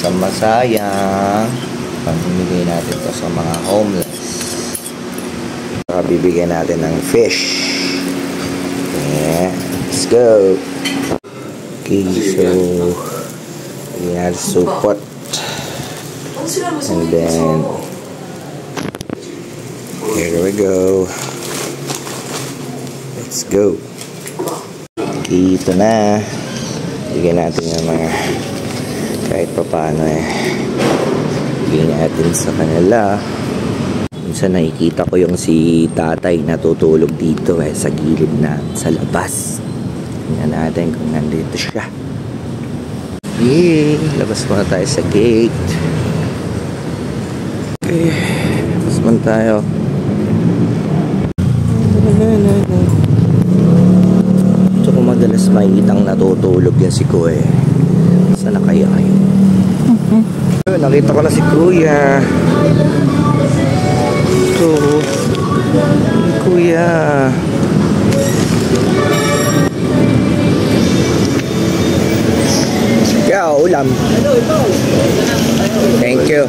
sa masayang. Pamimigay natin to sa mga homeless. Saka bibigyan natin ng fish. Yeah, let's go. Okay, so we have support. And then here we go. Let's go. Okay, ito na. Bigyan natin yung mga kahit pa paano bigyan natin sa kanila. Minsan nakikita ko yung si tatay natutulog dito sa gilid na sa labas. Tingnan natin kung nandito siya. Okay, labas muna tayo sa gate. Okay, labas muna tayo. Ito ko madalas makikitang natutulog yan si Kuya. Sana kaya kayo? Nakita ko na si Kuya. Ito Kuya. Kaya ulam. Thank you.